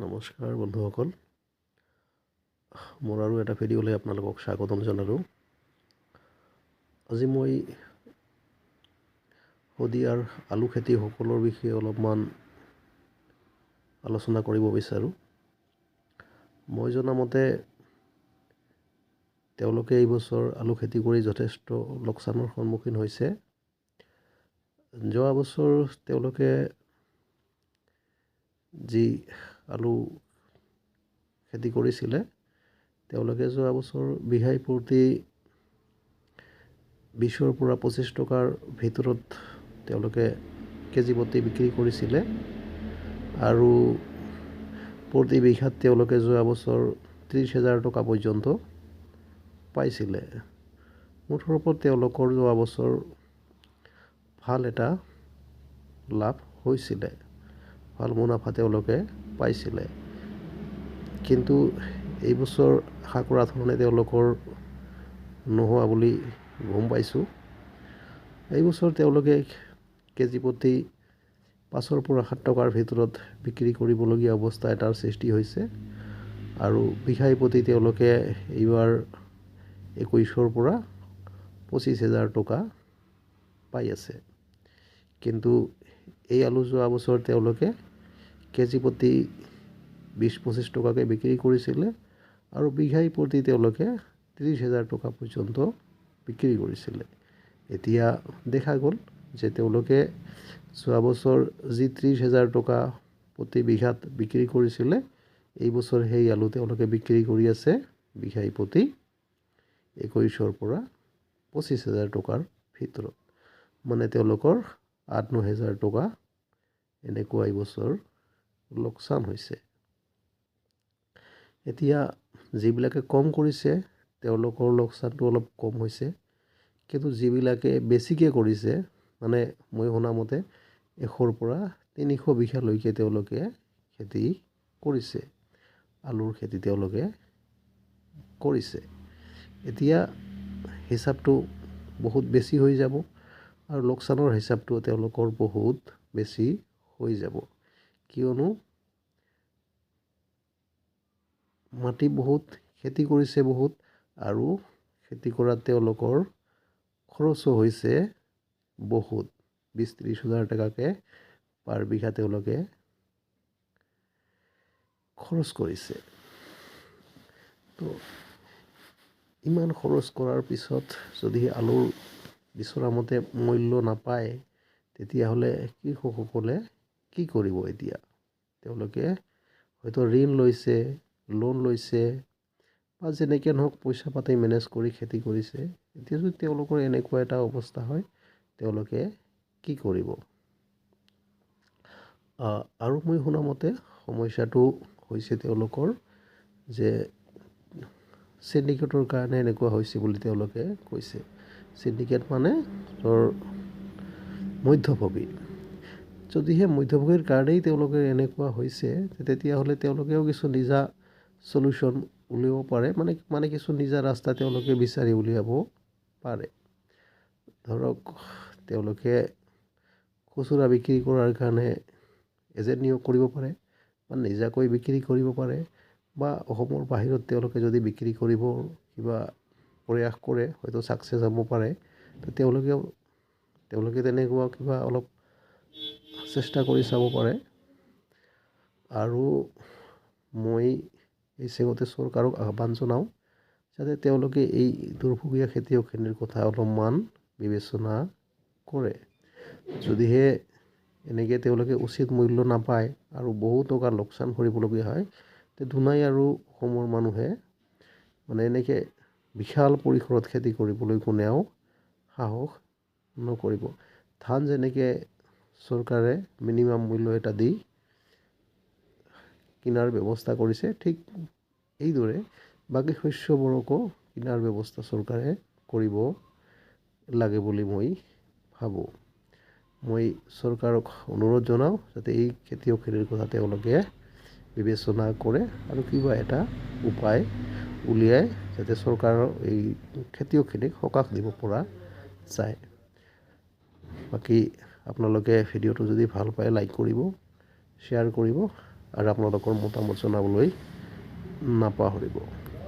নমস্কাৰ বন্ধুসকল, মোৰ আৰু এটা ভিডিঅ'লৈ আপোনালোকক স্বাগতম জনালোঁ। আজি মই শদিয়াৰ আলু খেতিসকলৰ বিষয়ে অলপমান আলোচনা কৰিব বিচাৰোঁ। মই জনামতে তেওঁলোকে এই বছৰ আলু খেতি কৰি যথেষ্ট লোকচানৰ সন্মুখীন হৈছে। যোৱা বছৰ তেওঁলোকে যি আলু খেতি কৰিছিলে, তেওঁলোকে যোৱা বছৰ বিঘাই প্ৰতি 20 পৰা 25 টকাৰ ভিতৰত তেওঁলোকে কেজি প্ৰতি বিক্ৰী কৰিছিলে আৰু প্ৰতি বিঘাত তেওঁলোকে যোৱা বছৰ 30,000 টকা পৰ্যন্ত পাইছিলে। মুঠৰ ওপৰত তেওঁলোকৰ যোৱা বছৰ ভাল এটা লাভ হৈছিলে, ভাল মুনাফা তেওঁলোকে পাইছিলে। কিন্তু এই বছৰ আশা কৰা ধৰণে তেওঁলোকৰ নোহোৱা বুলি গম পাইছোঁ। এই বছৰ তেওঁলোকে কেজি প্ৰতি 5 পৰা 7 টকাৰ ভিতৰত বিক্ৰী কৰিবলগীয়া অৱস্থা এটাৰ সৃষ্টি হৈছে আৰু বিঘাই প্ৰতি তেওঁলোকে এইবাৰ 21 পৰা 25,000 টকা পাই আছে। কিন্তু এই আলু যোৱা বছৰ তেওঁলোকে কেজি প্ৰতি 20-25 টকাকৈ বিক্ৰী কৰিছিলে আৰু বিঘাই প্ৰতি তেওঁলোকে 30,000 টকা পৰ্যন্ত বিক্ৰী কৰিছিলে। এতিয়া দেখা গ'ল যে তেওঁলোকে যোৱা বছৰ যি 30,000 টকা প্ৰতি বিঘাত বিক্ৰী কৰিছিলে, এই বছৰ সেই আলু তেওঁলোকে বিক্ৰী কৰি আছে বিঘাই প্ৰতি 21 পৰা 25,000 টকাৰ ভিতৰত। মানে তেওঁলোকৰ 8-9,000 টকা এনেকুৱা এই বছৰ লোকচান হৈছে। এতিয়া যিবিলাকে কম কৰিছে তেওঁলোকৰ লোকচানটো অলপ কম হৈছে, কিন্তু যিবিলাকে বেছিকৈ কৰিছে, মানে মই শুনামতে 100 পৰা 300 বিঘালৈকে তেওঁলোকে খেতি কৰিছে, আলুৰ খেতি তেওঁলোকে কৰিছে। এতিয়া হিচাপটো বহুত বেছি হৈ যাব আৰু লোকচানৰ হিচাপটো তেওঁলোকৰ বহুত বেছি হৈ যাব, কিয়নো মাটি বহুত, খেতি কৰিছে বহুত আৰু খেতি কৰাত তেওঁলোকৰ খৰচো হৈছে বহুত, 20-30 হাজাৰ টকাকৈ পাৰ বিঘা তেওঁলোকে খৰচ কৰিছে। তো ইমান খৰচ কৰাৰ পিছত যদি আলুৰ বিচৰা মতে মূল্য নাপায়, তেতিয়াহ'লে কৃষকসকলে কি কৰিব? এতিয়া তেওঁলোকে হয়তো ঋণ লৈছে, লোন লৈছে বা যেনেকৈ নহওক পইচা পাতি মেনেজ কৰি খেতি কৰিছে। এতিয়া যদি তেওঁলোকৰ এনেকুৱা এটা অৱস্থা হয়, তেওঁলোকে কি কৰিব? আৰু মই শুনামতে সমস্যাটো হৈছে তেওঁলোকৰ যে চিণ্ডিকেটৰ কাৰণে এনেকুৱা হৈছে বুলি তেওঁলোকে কৈছে। চিণ্ডিকেট মানে মধ্যভোগী। যদিহে মধ্যভোগীৰ কাৰণেই তেওঁলোকে এনেকুৱা হৈছে, তেতিয়াহ'লে তেওঁলোকেও কিছু নিজা চলিউশ্যন উলিয়াব পাৰে, মানে কিছু নিজা ৰাস্তা তেওঁলোকে বিচাৰি উলিয়াব পাৰে। ধৰক তেওঁলোকে খুচুৰা বিক্ৰী কৰাৰ কাৰণে এজেণ্ট নিয়োগ কৰিব পাৰে বা নিজাকৈ বিক্ৰী কৰিব পাৰে বা অসমৰ বাহিৰত তেওঁলোকে যদি বিক্ৰী কৰিব কিবা প্ৰয়াস কৰে, হয়তো ছাকচেছ হ'ব পাৰে। তেওঁলোকে তেনেকুৱা কিবা অলপ চেষ্টা কৰি চাব পাৰে। আৰু মই এই চেগতে চৰকাৰক আহ্বান জনাওঁ যাতে তেওঁলোকে এই দুৰ্ভগীয়া খেতিয়কখিনিৰ কথা অলপমান বিবেচনা কৰে। যদিহে এনেকৈ তেওঁলোকে উচিত মূল্য নাপায় আৰু বহু টকা লোকচান কৰিবলগীয়া হয়, তে দুনাই আৰু অসমৰ মানুহে মানে এনেকৈ বিশাল পৰিসৰত খেতি কৰিবলৈ কোনেও সাহস নকৰিব। ধান যেনেকৈ চৰকাৰে মিনিমাম মূল্য এটা দি কিনাৰ ব্যৱস্থা কৰিছে, ঠিক এইদৰে বাকী শস্যবোৰকো কিনাৰ ব্যৱস্থা চৰকাৰে কৰিব লাগে বুলি মই ভাবোঁ। মই চৰকাৰক অনুৰোধ জনাওঁ যাতে এই খেতিয়কখিনিৰ কথা তেওঁলোকে বিবেচনা কৰে আৰু কিবা এটা উপায় উলিয়াই যাতে চৰকাৰৰ এই খেতিয়কখিনিক সকাহ দিব পৰা যায়। বাকী আপোনালোকে ভিডিঅ'টো যদি ভাল পায় লাইক কৰিব, শ্বেয়াৰ কৰিব আৰু আপোনালোকৰ মতামত জনাবলৈ নাপাহৰিব।